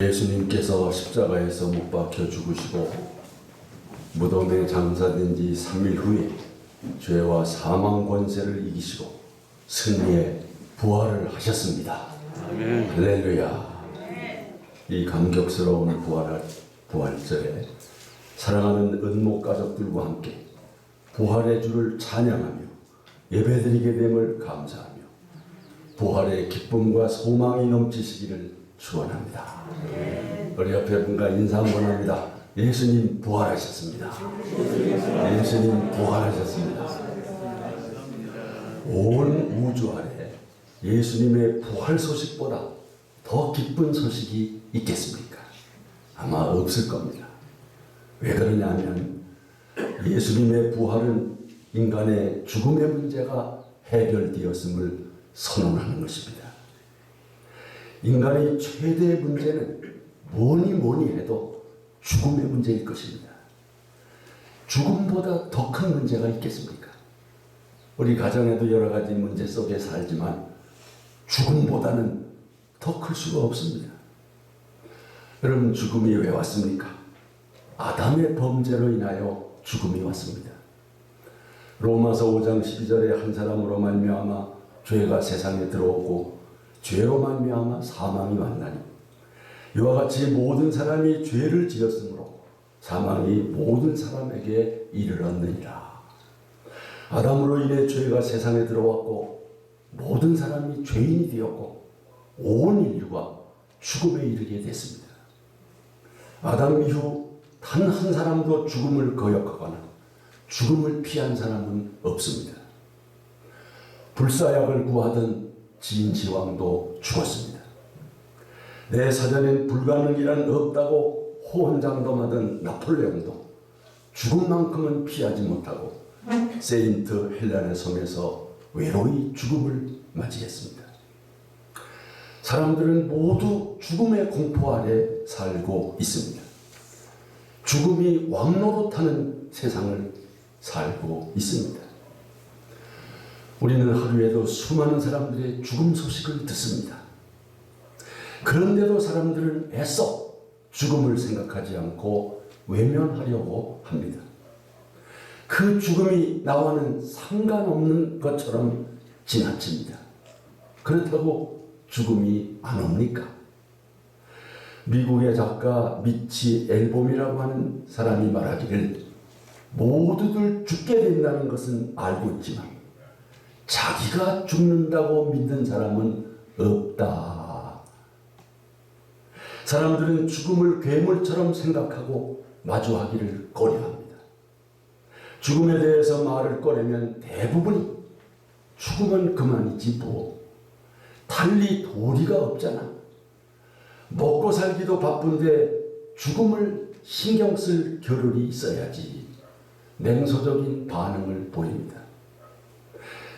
예수님께서 십자가에서 못 박혀 죽으시고 무덤에 장사된 지 3일 후에 죄와 사망 권세를 이기시고 승리의 부활을 하셨습니다. 아멘. 할렐루야. 이 감격스러운 부활절에 사랑하는 은목 가족들과 함께 부활의 주를 찬양하며 예배드리게 됨을 감사하며 부활의 기쁨과 소망이 넘치시기를 축원합니다. 우리 옆에 분과 인사 한번 합니다. 예수님 부활하셨습니다. 예수님 부활하셨습니다. 온 우주 아래 예수님의 부활 소식보다 더 기쁜 소식이 있겠습니까? 아마 없을 겁니다. 왜 그러냐면 예수님의 부활은 인간의 죽음의 문제가 해결되었음을 선언하는 것입니다. 인간의 최대의 문제는 뭐니 해도 죽음의 문제일 것입니다. 죽음보다 더 큰 문제가 있겠습니까? 우리 가정에도 여러 가지 문제 속에 살지만 죽음보다는 더 클 수가 없습니다. 여러분, 죽음이 왜 왔습니까? 아담의 범죄로 인하여 죽음이 왔습니다. 로마서 5장 12절에 한 사람으로 말미암아 죄가 세상에 들어오고 죄로 말미암아 사망이 왔나니 이와 같이 모든 사람이 죄를 지었으므로 사망이 모든 사람에게 이르렀느니라. 아담으로 인해 죄가 세상에 들어왔고 모든 사람이 죄인이 되었고 온 인류가 죽음에 이르게 됐습니다. 아담 이후 단 한 사람도 죽음을 거역하거나 죽음을 피한 사람은 없습니다. 불사약을 구하던 진시황도 죽었습니다. 내 사전엔 불가능이란 없다고 호언장담하던 나폴레옹도 죽음만큼은 피하지 못하고 세인트 헬라의 섬에서 외로이 죽음을 맞이했습니다. 사람들은 모두 죽음의 공포 아래 살고 있습니다. 죽음이 왕노릇하는 세상을 살고 있습니다. 우리는 하루에도 수많은 사람들의 죽음 소식을 듣습니다. 그런데도 사람들은 애써 죽음을 생각하지 않고 외면하려고 합니다. 그 죽음이 나와는 상관없는 것처럼 지나칩니다. 그렇다고 죽음이 안 옵니까? 미국의 작가 미치 앨범이라고 하는 사람이 말하기를 모두들 죽게 된다는 것은 알고 있지만 자기가 죽는다고 믿는 사람은 없다. 사람들은 죽음을 괴물처럼 생각하고 마주하기를 꺼려합니다. 죽음에 대해서 말을 꺼내면 대부분이 죽으면 그만이지 뭐. 달리 도리가 없잖아. 먹고 살기도 바쁜데 죽음을 신경 쓸 겨를이 있어야지. 냉소적인 반응을 보입니다.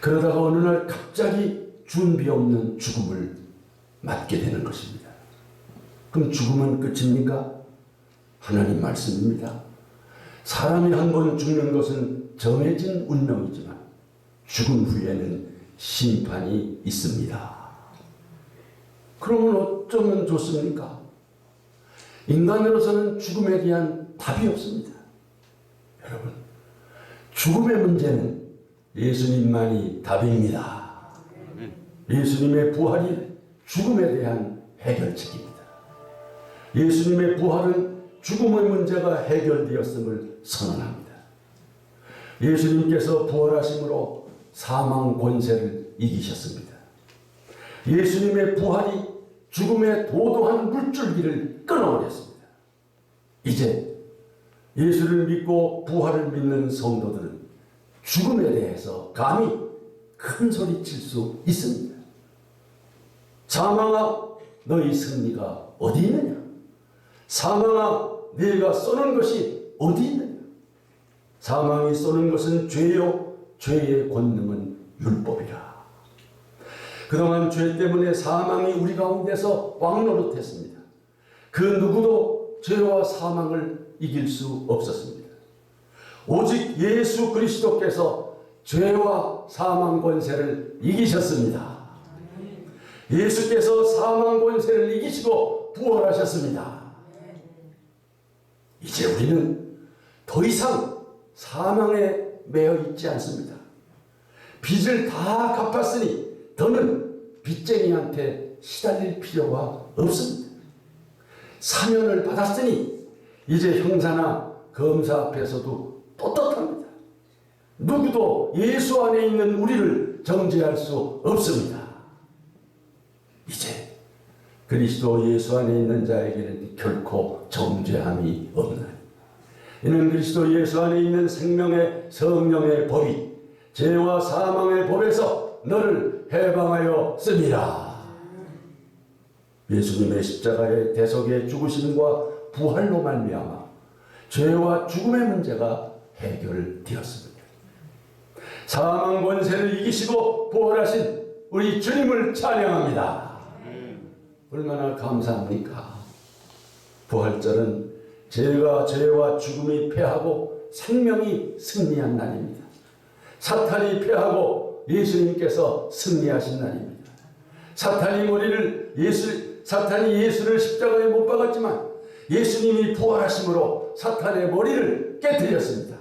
그러다가 어느 날 갑자기 준비 없는 죽음을 맞게 되는 것입니다. 그럼 죽음은 끝입니까? 하나님 말씀입니다. 사람이 한 번 죽는 것은 정해진 운명이지만 죽음 후에는 심판이 있습니다. 그러면 어쩌면 좋습니까? 인간으로서는 죽음에 대한 답이 없습니다. 여러분, 죽음의 문제는 예수님만이 답입니다. 예수님의 부활이 죽음에 대한 해결책입니다. 예수님의 부활은 죽음의 문제가 해결되었음을 선언합니다. 예수님께서 부활하심으로 사망 권세를 이기셨습니다. 예수님의 부활이 죽음의 도도한 물줄기를 끊어버렸습니다. 이제 예수를 믿고 부활을 믿는 성도들은 죽음에 대해서 감히 큰 소리 칠 수 있습니다. 사망아, 너희 승리가 어디 있느냐? 사망아, 네가 쏘는 것이 어디 있느냐? 사망이 쏘는 것은 죄요, 죄의 권능은 율법이라. 그동안 죄 때문에 사망이 우리 가운데서 왕노릇했습니다. 그 누구도 죄와 사망을 이길 수 없었습니다. 오직 예수 그리스도께서 죄와 사망 권세를 이기셨습니다. 예수께서 사망 권세를 이기시고 예수님께서 부활하셨습니다. 이제 우리는 더 이상 사망에 매여 있지 않습니다. 빚을 다 갚았으니 더는 빚쟁이한테 시달릴 필요가 없습니다. 사면을 받았으니 이제 형사나 검사 앞에서도 떳떳합니다. 누구도 예수 안에 있는 우리를 정죄할 수 없습니다. 이제 그리스도 예수 안에 있는 자에게는 결코 정죄함이 없나니 이는 그리스도 예수 안에 있는 생명의 성령의 법이 죄와 사망의 법에서 너를 해방하였습니다. 예수님의 십자가의 대속의 죽으심과 부활로 말미암아 죄와 죽음의 문제가 해결되었습니다. 사망 권세를 이기시고 부활하신 우리 주님을 찬양합니다. 얼마나 감사합니까? 부활절은 죄와 죽음이 패하고 생명이 승리한 날입니다. 사탄이 패하고 예수님께서 승리하신 날입니다. 사탄이 예수를 십자가에 못 박았지만 예수님이 부활하심으로 사탄의 머리를 깨뜨렸습니다.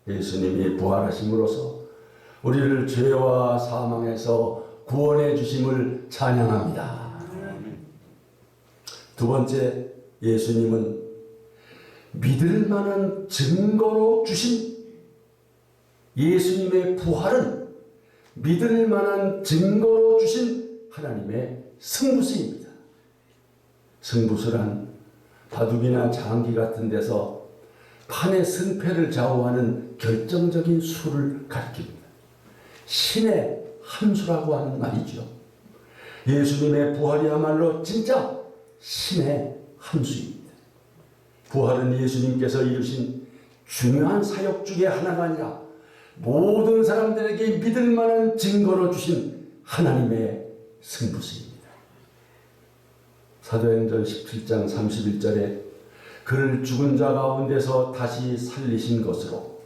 예수님이 부활하심으로써 우리를 죄와 사망에서 구원해 주심을 찬양합니다. 두 번째, 예수님은 믿을 만한 증거로 주신 예수님의 부활은 믿을 만한 증거로 주신 하나님의 승부수입니다. 승부수란 바둑이나 장기 같은 데서 판의 승패를 좌우하는 결정적인 수를 가리킵니다. 신의 한 수라고 하는 말이죠. 예수님의 부활이야말로 진짜 신의 한 수입니다. 부활은 예수님께서 이루신 중요한 사역 중에 하나가 아니라 모든 사람들에게 믿을 만한 증거로 주신 하나님의 승부수입니다. 사도행전 17장 31절에 그를 죽은 자 가운데서 다시 살리신 것으로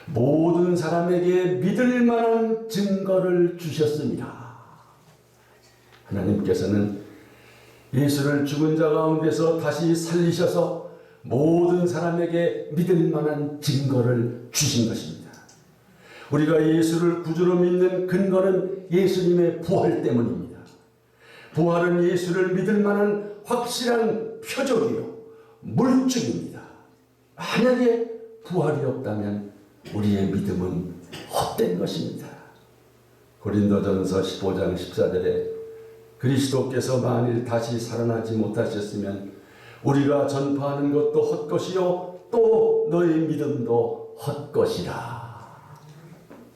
모든 사람에게 믿을 만한 증거를 주셨습니다. 하나님께서는 예수를 죽은 자 가운데서 다시 살리셔서 모든 사람에게 믿을 만한 증거를 주신 것입니다. 우리가 예수를 구주로 믿는 근거는 예수님의 부활 때문입니다. 부활은 예수를 믿을 만한 확실한 표적이요 물증입니다. 만약에 부활이 없다면 우리의 믿음은 헛된 것입니다. 고린도전서 15장 14절에 그리스도께서 만일 다시 살아나지 못하셨으면 우리가 전파하는 것도 헛것이요 또 너희 믿음도 헛것이라.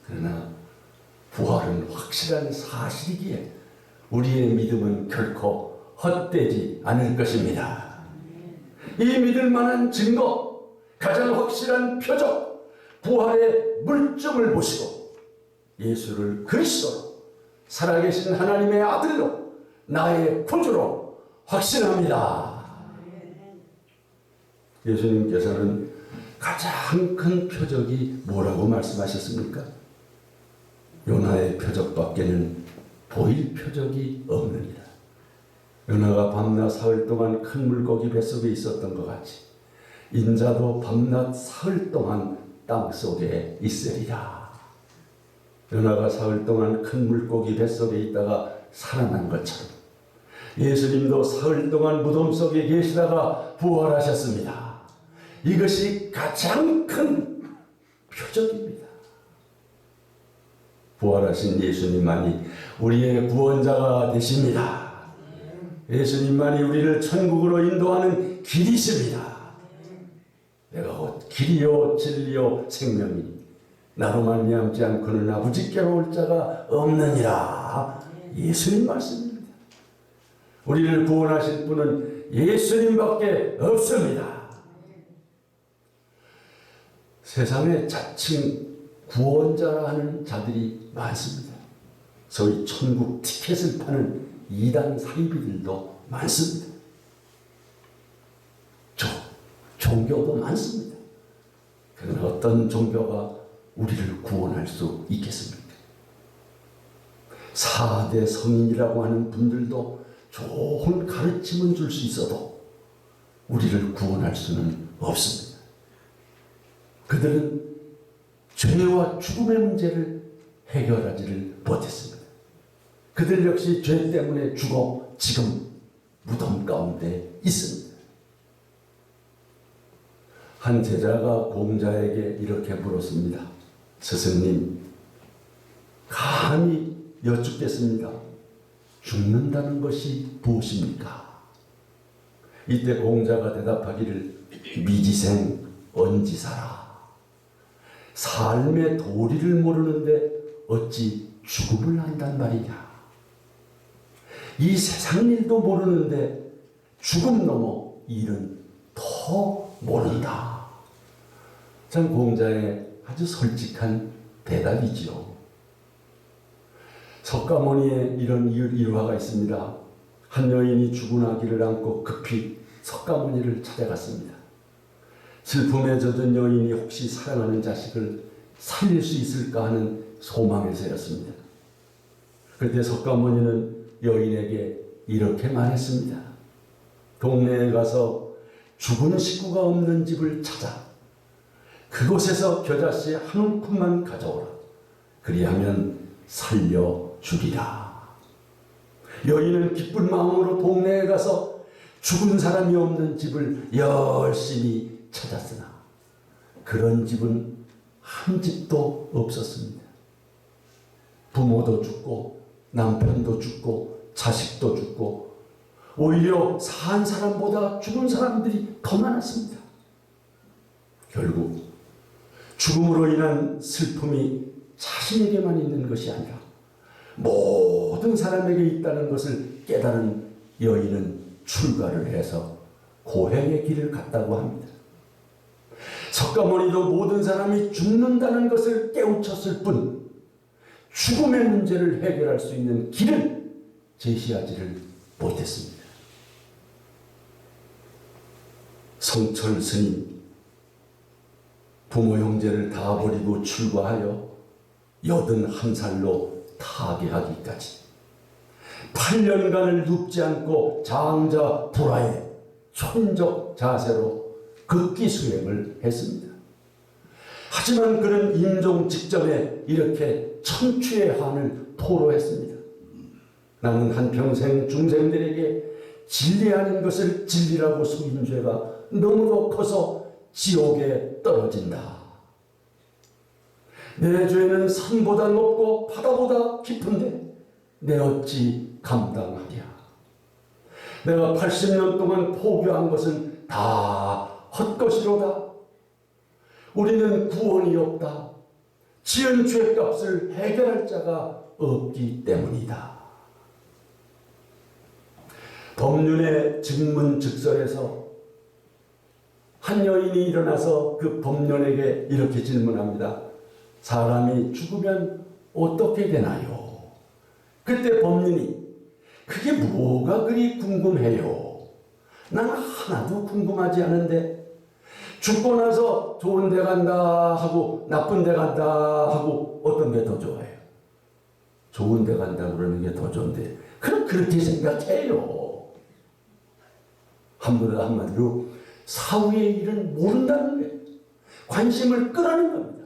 그러나 부활은 확실한 사실이기에 우리의 믿음은 결코 헛되지 않을 것입니다. 이 믿을 만한 증거, 가장 확실한 표적, 부활의 물증을 보시고 예수를 그리스도로 살아계신 하나님의 아들로 나의 구주로 확신합니다. 예수님께서는 가장 큰 표적이 뭐라고 말씀하셨습니까? 요나의 표적밖에는 보일 표적이 없느니라. 요나가 밤낮 사흘 동안 큰 물고기 뱃속에 있었던 것 같이 인자도 밤낮 사흘 동안 땅속에 있으리라. 요나가 사흘 동안 큰 물고기 뱃속에 있다가 살아난 것처럼 예수님도 사흘 동안 무덤 속에 계시다가 부활하셨습니다. 이것이 가장 큰 표적입니다. 부활하신 예수님만이 우리의 구원자가 되십니다. 예수님만이 우리를 천국으로 인도하는 길이십니다. 내가 곧 길이요 진리요 생명이니 나로 말미암지 않고는 아버지께로 올 자가 없느니라. 예수님 말씀입니다. 우리를 구원하실 분은 예수님밖에 없습니다. 세상에 자칭 구원자라 하는 자들이 많습니다. 소위 천국 티켓을 파는 이단 사이비들도 많습니다. 종교도 많습니다. 그러나 어떤 종교가 우리를 구원할 수 있겠습니까? 4대 성인이라고 하는 분들도 좋은 가르침은 줄 수 있어도 우리를 구원할 수는 없습니다. 그들은 죄와 죽음의 문제를 해결하지를 못했습니다. 그들 역시 죄 때문에 죽어 지금 무덤 가운데 있습니다. 한 제자가 공자에게 이렇게 물었습니다. 스승님, 감히 여쭙겠습니다. 죽는다는 것이 무엇입니까? 이때 공자가 대답하기를 미지생 언지사라. 삶의 도리를 모르는데 어찌 죽음을 안단 말이냐. 이 세상 일도 모르는데 죽음 넘어 일은 더 모른다. 참 공자의 아주 솔직한 대답이지요. 석가모니에 이런 일화가 있습니다. 한 여인이 죽은 아기를 안고 급히 석가모니를 찾아갔습니다. 슬픔에 젖은 여인이 혹시 사랑하는 자식을 살릴 수 있을까 하는 소망에서였습니다. 그때 석가모니는 여인에게 이렇게 말했습니다. 동네에 가서 죽은 식구가 없는 집을 찾아 그곳에서 겨자씨 한 움큼만 가져오라. 그리하면 살려주리라. 여인은 기쁜 마음으로 동네에 가서 죽은 사람이 없는 집을 열심히 찾았으나 그런 집은 한 집도 없었습니다. 부모도 죽고 남편도 죽고 자식도 죽고 오히려 산 사람보다 죽은 사람들이 더 많았습니다. 결국 죽음으로 인한 슬픔이 자신에게만 있는 것이 아니라 모든 사람에게 있다는 것을 깨달은 여인은 출가를 해서 고행의 길을 갔다고 합니다. 석가모니도 모든 사람이 죽는다는 것을 깨우쳤을 뿐 죽음의 문제를 해결할 수 있는 길을 제시하지를 못했습니다. 성철 스님, 부모 형제를 다 버리고 출가하여 81살로 타계하기까지 8년간을 눕지 않고 장자 불화에 천적 자세로 극기 수행을 했습니다. 하지만 그는 임종 직전에 이렇게 천추의 한을 토로했습니다. 나는 한평생 중생들에게 진리 아닌 것을 진리라고 속인 죄가 너무도 커서 지옥에 떨어진다. 내 죄는 산보다 높고 바다보다 깊은데 내 어찌 감당하랴. 내가 80년 동안 포기한 것은 다 헛것이로다. 우리는 구원이 없다. 지은 죄값을 해결할 자가 없기 때문이다. 법륜의 증문즉설에서 한 여인이 일어나서 그 법륜에게 이렇게 질문합니다. 사람이 죽으면 어떻게 되나요? 그때 법륜이 그게 뭐가 그리 궁금해요? 난 하나도 궁금하지 않은데 죽고 나서 좋은 데 간다 하고 나쁜 데 간다 하고 어떤 게 더 좋아요? 좋은 데 간다 그러는 게 더 좋은데 그럼 그렇게 생각해요. 한마디로 사후의 일은 모른다는 거예요. 관심을 끄라는 겁니다.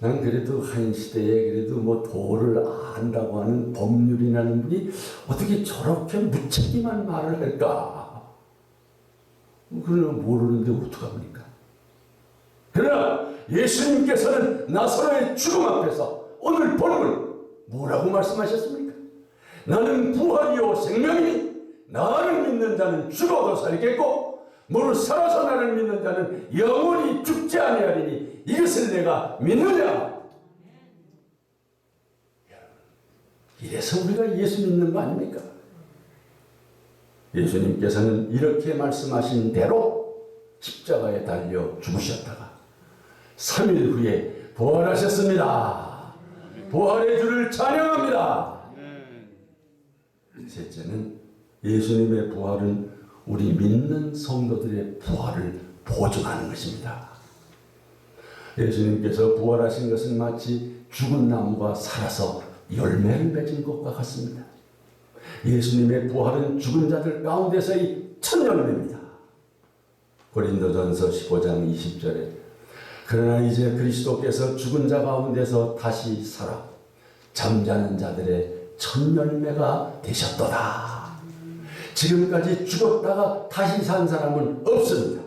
난 그래도 한 시대에 그래도 뭐 도를 안다고 하는 법률이라는 분이 어떻게 저렇게 무책임한 말을 할까? 그걸 모르는데 어떡합니까? 그러나 예수님께서는 나사로의 죽음 앞에서 오늘 본문 뭐라고 말씀하셨습니까? 나는 부활이요 생명이니 나를 믿는 자는 죽어도 살겠고 무릇 살아서 나를 믿는 자는 영원히 죽지 아니하리니 이것을 내가 믿느냐? 이래서 우리가 예수 믿는 거 아닙니까? 예수님께서는 이렇게 말씀하신 대로 십자가에 달려 죽으셨다가 3일 후에 부활하셨습니다. 부활의 주를 찬양합니다. 셋째는 예수님의 부활은 우리 믿는 성도들의 부활을 보증하는 것입니다. 예수님께서 부활하신 것은 마치 죽은 나무가 살아서 열매를 맺은 것과 같습니다. 예수님의 부활은 죽은 자들 가운데서의 첫 열매입니다. 고린도전서 15장 20절에 그러나 이제 그리스도께서 죽은 자 가운데서 다시 살아 잠자는 자들의 첫 열매가 되셨도다. 지금까지 죽었다가 다시 산 사람은 없습니다.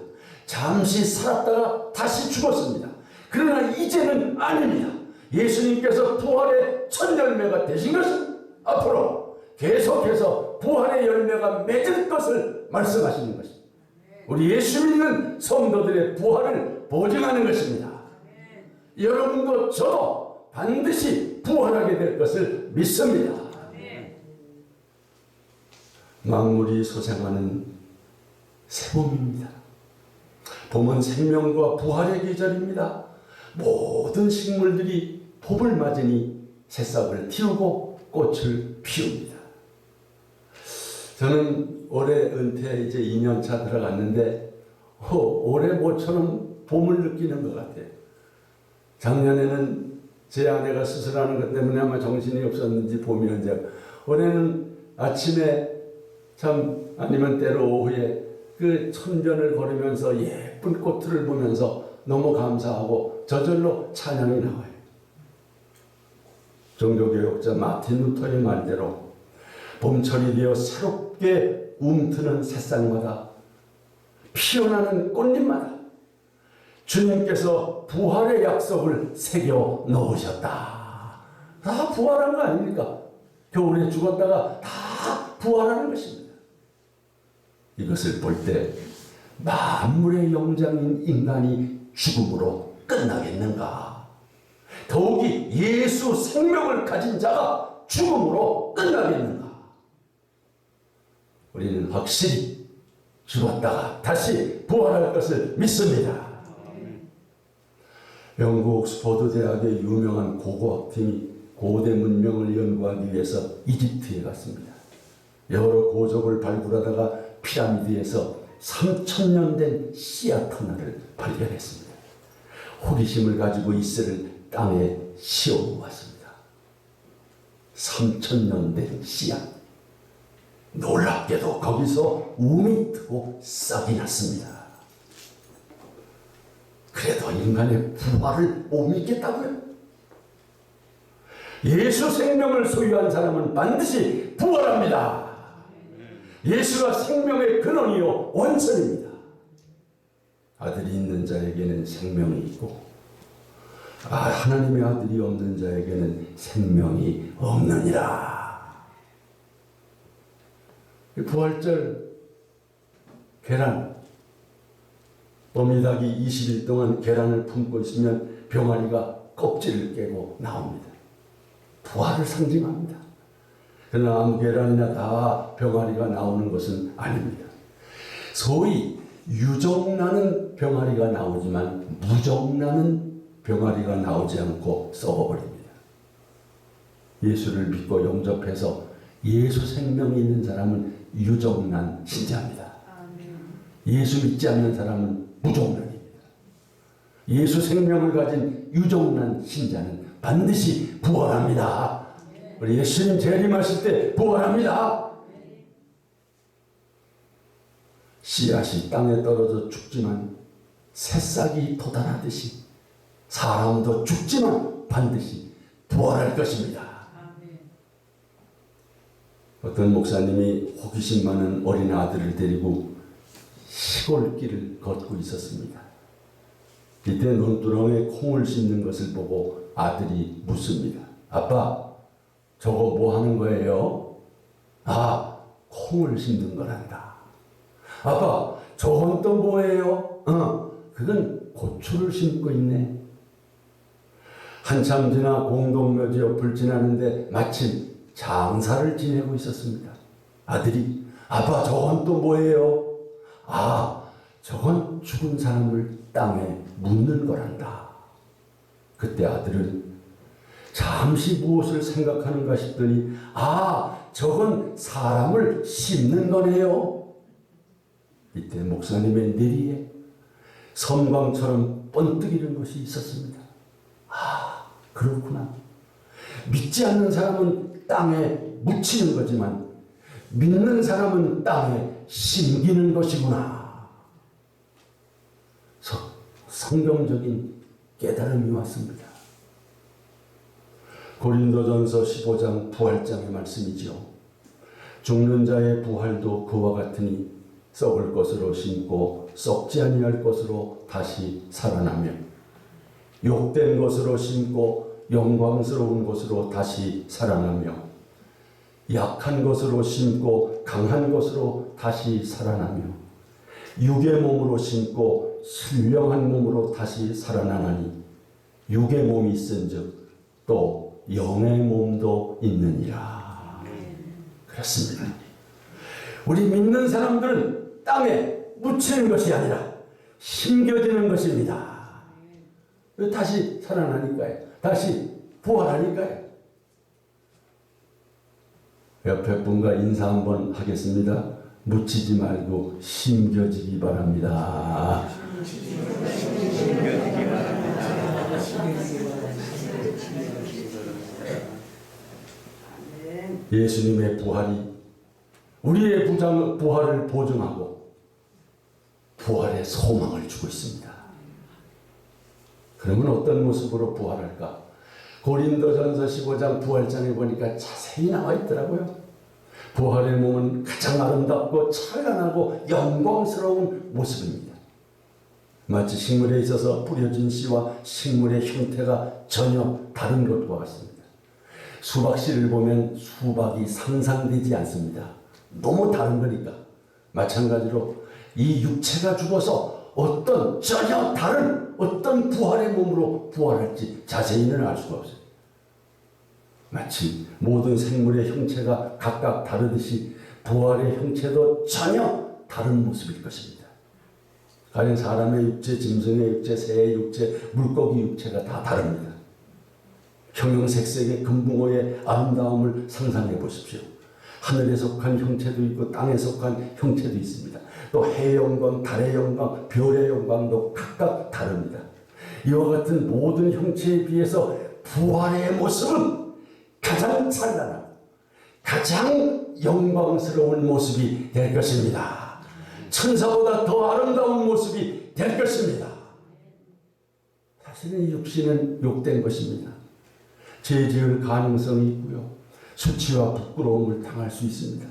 잠시 살았다가 다시 죽었습니다. 그러나 이제는 아닙니다. 예수님께서 부활의 첫 열매가 되신 것은 앞으로 계속해서 부활의 열매가 맺을 것을 말씀하시는 것입니다. 우리 예수 믿는 성도들의 부활을 보증하는 것입니다. 여러분도 저도 반드시 부활하게 될 것을 믿습니다. 만물이 소생하는 새봄입니다. 봄은 생명과 부활의 계절입니다. 모든 식물들이 봄을 맞으니 새싹을 틔우고 꽃을 피웁니다. 저는 올해 은퇴 이제 2년차 들어갔는데 올해 모처럼 봄을 느끼는 것 같아요. 작년에는 제 아내가 수술하는 것 때문에 아마 정신이 없었는지 봄이 언제, 올해는 아침에 참 아니면 때로 오후에 그 천변을 걸으면서 예쁜 꽃들을 보면서 너무 감사하고 저절로 찬양이 나와요. 종교개혁자 마틴 루터의 말대로 봄철이 되어 새롭게 움트는 새싹마다 피어나는 꽃잎마다 주님께서 부활의 약속을 새겨 넣으셨다. 다 부활한 거 아닙니까? 겨울에 죽었다가 다 부활하는 것입니다. 이것을 볼 때 만물의 영장인 인간이 죽음으로 끝나겠는가? 더욱이 예수 생명을 가진 자가 죽음으로 끝나겠는가? 우리는 확실히 죽었다가 다시 부활할 것을 믿습니다. 영국 옥스퍼드 대학의 유명한 고고학팀이 고대 문명을 연구하기 위해서 이집트에 갔습니다. 여러 고적을 발굴하다가 피라미드에서 3,000년 된 씨앗 하나를 발견했습니다. 호기심을 가지고 이슬을 땅에 씌워놓았습니다. 3,000년 된 씨앗. 놀랍게도 거기서 움이 트고 싹이 났습니다. 그래도 인간의 부활을 못 믿겠다고요? 예수 생명을 소유한 사람은 반드시 부활합니다. 예수가 생명의 근원이요 원천입니다. 아들이 있는 자에게는 생명이 있고 하나님의 아들이 없는 자에게는 생명이 없느니라. 부활절 계란, 어미닭이 20일 동안 계란을 품고 있으면 병아리가 껍질을 깨고 나옵니다. 부활을 상징합니다. 그러나 아무 계란이나 다 병아리가 나오는 것은 아닙니다. 소위 유정나는 병아리가 나오지만 무정나는 병아리가 나오지 않고 썩어버립니다. 예수를 믿고 영접해서 예수 생명이 있는 사람은 유정난 신자입니다. 예수 믿지 않는 사람은 무정난입니다. 예수 생명을 가진 유정난 신자는 반드시 부활합니다. 우리 예수님 재림하실 때 부활합니다. 씨앗이 땅에 떨어져 죽지만 새싹이 돋아나듯이 사람도 죽지만 반드시 부활할 것입니다. 어떤 목사님이 호기심 많은 어린 아들을 데리고 시골길을 걷고 있었습니다. 이때 논두렁에 콩을 씹는 것을 보고 아들이 묻습니다. 아빠, 저거 뭐 하는 거예요? 콩을 씹는 거란다. 아빠, 저건 또 뭐예요? 그건 고추를 심고 있네. 한참 지나 공동묘지 옆을 지나는데 마침 장사를 지내고 있었습니다. 아들이, 아빠, 저건 또 뭐예요? 저건 죽은 사람을 땅에 묻는 거란다. 그때 아들은 잠시 무엇을 생각하는가 싶더니 저건 사람을 씹는 거네요. 이때 목사님의 내리에 섬광처럼 번뜩이는 것이 있었습니다. 그렇구나. 믿지 않는 사람은 땅에 묻히는 거지만 믿는 사람은 땅에 심기는 것이구나. 성경적인 깨달음이 왔습니다. 고린도전서 15장 부활장의 말씀이죠. 죽는 자의 부활도 그와 같으니 썩을 것으로 심고 썩지 아니할 것으로 다시 살아나며 욕된 것으로 심고 영광스러운 것으로 다시 살아나며 약한 것으로 심고 강한 것으로 다시 살아나며 육의 몸으로 심고 신령한 몸으로 다시 살아나나니 육의 몸이 있은즉 또 영의 몸도 있느니라. 그렇습니다. 우리 믿는 사람들은 땅에 묻히는 것이 아니라 심겨지는 것입니다. 다시 살아나니까요. 다시 부활하니까요. 옆에 분과 인사 한번 하겠습니다. 묻히지 말고 심겨지기 바랍니다. 예수님의 부활이 우리의 부활을 보증하고 부활의 소망을 주고 있습니다. 그러면 어떤 모습으로 부활할까? 고린도전서 15장 부활장에 보니까 자세히 나와 있더라고요. 부활의 몸은 가장 아름답고 찬란하고 영광스러운 모습입니다. 마치 식물에 있어서 뿌려진 씨와 식물의 형태가 전혀 다른 것과 같습니다. 수박씨를 보면 수박이 상상되지 않습니다. 너무 다른 거니까. 마찬가지로 이 육체가 죽어서 전혀 다른 어떤 부활의 몸으로 부활할지 자세히는 알 수가 없어요. 마치 모든 생물의 형체가 각각 다르듯이 부활의 형체도 전혀 다른 모습일 것입니다. 가령 사람의 육체, 짐승의 육체, 새의 육체, 물고기 육체가 다 다릅니다. 형형색색의 금붕어의 아름다움을 상상해 보십시오. 하늘에 속한 형체도 있고 땅에 속한 형체도 있습니다. 또 해의 영광, 달의 영광, 별의 영광도 각각 다릅니다. 이와 같은 모든 형체에 비해서 부활의 모습은 가장 찬란하고 가장 영광스러운 모습이 될 것입니다. 천사보다 더 아름다운 모습이 될 것입니다. 사실은 이 육신은 욕된 것입니다. 죄 지을 가능성이 있고요. 수치와 부끄러움을 당할 수 있습니다.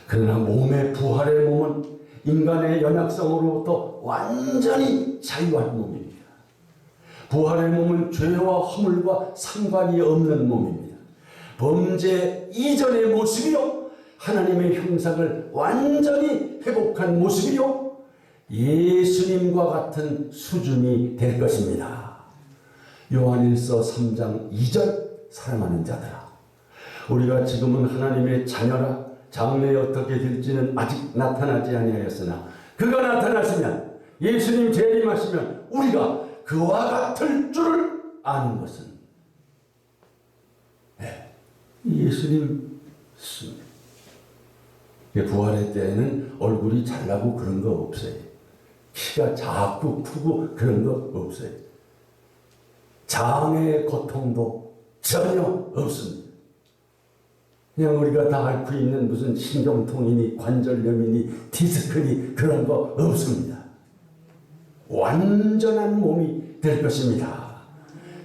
그러나 몸의 부활의 몸은 인간의 연약성으로부터 완전히 자유한 몸입니다. 부활의 몸은 죄와 허물과 상관이 없는 몸입니다. 범죄 이전의 모습이요, 하나님의 형상을 완전히 회복한 모습이요, 예수님과 같은 수준이 될 것입니다. 요한일서 3장 2절, 사랑하는 자들아, 우리가 지금은 하나님의 자녀라. 장래에 어떻게 될지는 아직 나타나지 아니하였으나 그가 나타나시면, 예수님 재림하시면 우리가 그와 같을 줄을 아는 것은, 예수님 부활의 때에는 얼굴이 잘나고 그런 거 없어요. 키가 작고 크고 그런 거 없어요. 장애의 고통도 전혀 없습니다. 그냥 우리가 다 앓고 있는 무슨 신경통이니 관절염이니 디스크니 그런 거 없습니다. 완전한 몸이 될 것입니다.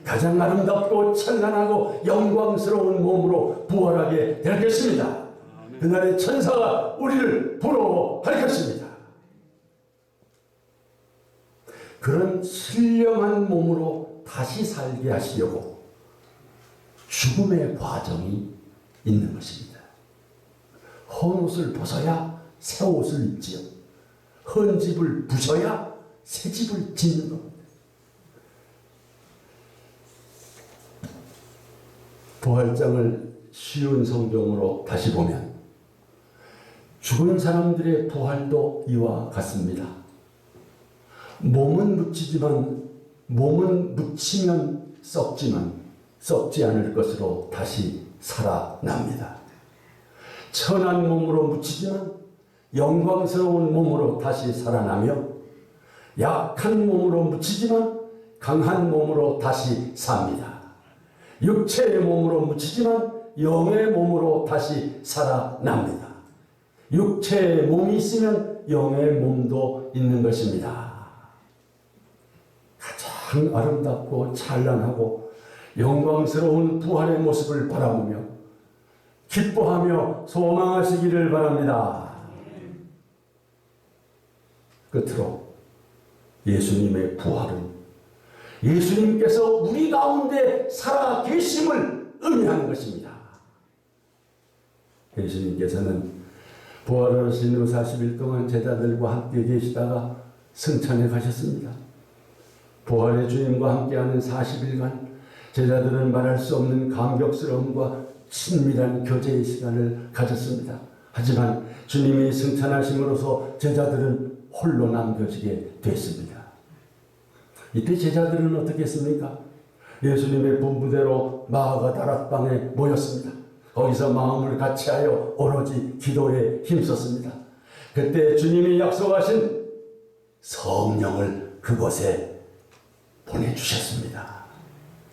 가장 아름답고 찬란하고 영광스러운 몸으로 부활하게 될 것입니다. 그날의 천사가 우리를 부러워할 것입니다. 그런 신령한 몸으로 다시 살게 하시려고 죽음의 과정이 있는 것입니다. 헌 옷을 벗어야 새 옷을 입지요. 헌 집을 부셔야 새 집을 짓는 겁니다. 부활장을 쉬운 성경으로 다시 보면 죽은 사람들의 부활도 이와 같습니다. 몸은 묻히면 썩지만 썩지 않을 것으로 다시 살아납니다. 천한 몸으로 묻히지만 영광스러운 몸으로 다시 살아나며, 약한 몸으로 묻히지만 강한 몸으로 다시 삽니다. 육체의 몸으로 묻히지만 영의 몸으로 다시 살아납니다. 육체의 몸이 있으면 영의 몸도 있는 것입니다. 가장 아름답고 찬란하고 영광스러운 부활의 모습을 바라보며 기뻐하며 소망하시기를 바랍니다. 끝으로 예수님의 부활은 예수님께서 우리 가운데 살아 계심을 의미하는 것입니다. 예수님께서는 부활하신 후 40일 동안 제자들과 함께 계시다가 승천해 가셨습니다. 부활의 주님과 함께하는 40일간 제자들은 말할 수 없는 감격스러움과 친밀한 교제의 시간을 가졌습니다. 하지만 주님이 승천하심으로써 제자들은 홀로 남겨지게 됐습니다. 이때 제자들은 어떻게 했습니까? 예수님의 분부대로 마가 다락방에 모였습니다. 거기서 마음을 같이하여 오로지 기도에 힘썼습니다. 그때 주님이 약속하신 성령을 그곳에 보내주셨습니다.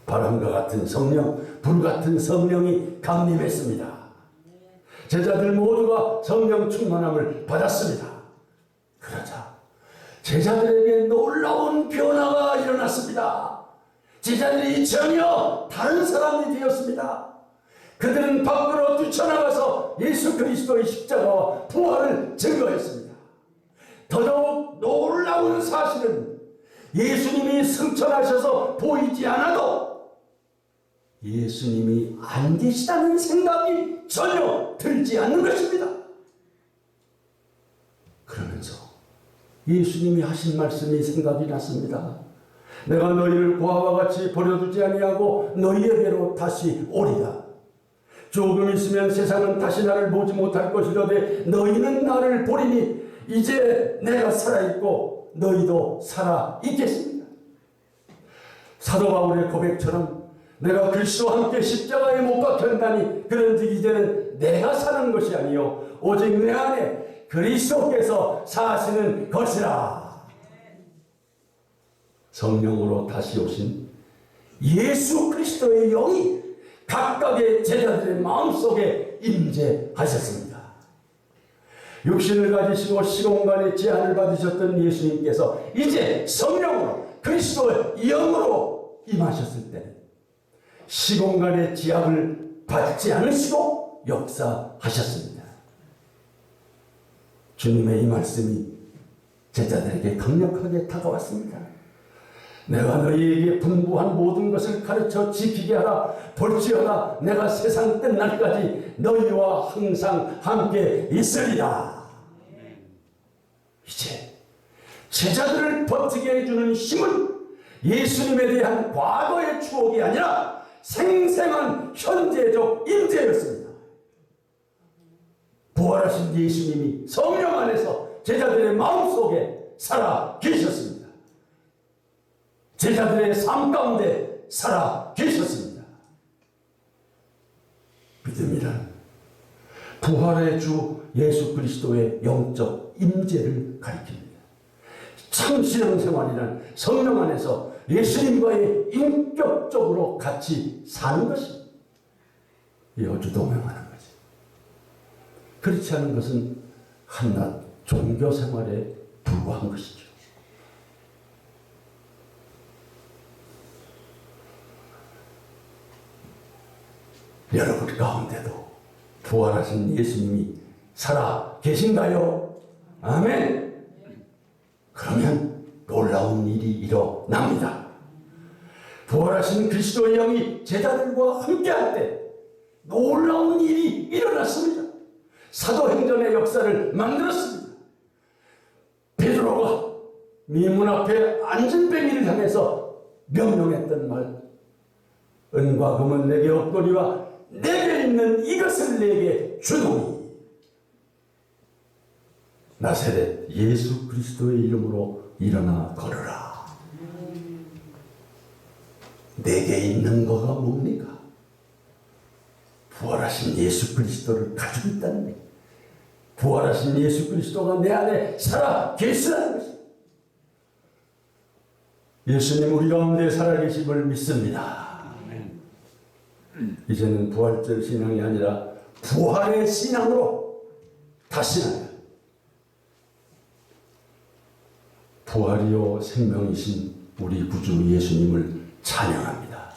바람과 같은 성령, 불 같은 성령이 강림했습니다. 제자들 모두가 성령 충만함을 받았습니다. 그러자 제자들에게 놀라운 변화가 일어났습니다. 제자들이 전혀 다른 사람이 되었습니다. 그들은 밖으로 뛰쳐나가서 예수 그리스도의 십자가와 부활을 증거했습니다. 더더욱 놀라운 사실은 예수님이 승천하셔서 보이지 않아도 예수님이 안 계시다는 생각이 전혀 들지 않는 것입니다. 그러면서 예수님이 하신 말씀이 생각이 났습니다. 내가 너희를 고아와 같이 버려두지 아니하고 너희에게로 다시 오리라. 조금 있으면 세상은 다시 나를 보지 못할 것이로되 너희는 나를 보리니 이제 내가 살아있고 너희도 살아있겠습니다. 사도 바울의 고백처럼 내가 그리스도와 함께 십자가에 못 박혔다니 그런즉 이제는 내가 사는 것이 아니요 오직 내 안에 그리스도께서 사시는 것이라. 성령으로 다시 오신 예수 그리스도의 영이 각각의 제자들의 마음속에 임재하셨습니다. 육신을 가지시고 시공간의 제한을 받으셨던 예수님께서 이제 성령으로 그리스도의 영으로 임하셨을 때는 시공간의 제약을 받지 않으시고 역사하셨습니다. 주님의 이 말씀이 제자들에게 강력하게 다가왔습니다. 내가 너희에게 분부한 모든 것을 가르쳐 지키게 하라. 볼지어다 내가 세상 끝날까지 너희와 항상 함께 있으리라. 이제 제자들을 버티게 해주는 힘은 예수님에 대한 과거의 추억이 아니라 생생한 현재적 임재였습니다. 부활하신 예수님이 성령 안에서 제자들의 마음속에 살아 계셨습니다. 제자들의 삶 가운데 살아 계셨습니다. 믿음이란 부활의 주 예수 그리스도의 영적 임재를 가리킵니다. 참 신앙생활이란 성령 안에서 예수님과의 인격적으로 같이 사는 것이 여주동행하는 거지. 그렇지 않은 것은 한낱 종교생활에 불과한 것이죠. 여러분 가운데도 부활하신 예수님이 살아 계신가요? 아멘. 그러면 놀라운 일이 일어납니다. 부활하신 그리스도의 영이 제자들과 함께할 때 놀라운 일이 일어났습니다. 사도행전의 역사를 만들었습니다. 베드로가 미문 앞에 앉은 뱅이를 향해서 명령했던 말, 은과 금은 내게 없거니와 내게 있는 이것을 내게 주노니. 나사렛 예수 그리스도의 이름으로 일어나 걸어라. 내게 있는 거가 뭡니까? 부활하신 예수 그리스도를 가지고 있다는 것. 부활하신 예수 그리스도가 내 안에 살아 계시다는 것입니다. 예수님 우리 가운데 살아계심을 믿습니다. 이제는 부활절 신앙이 아니라 부활의 신앙으로 다시 나요. 부활이요 생명이신 우리 구주 예수님을 찬양합니다.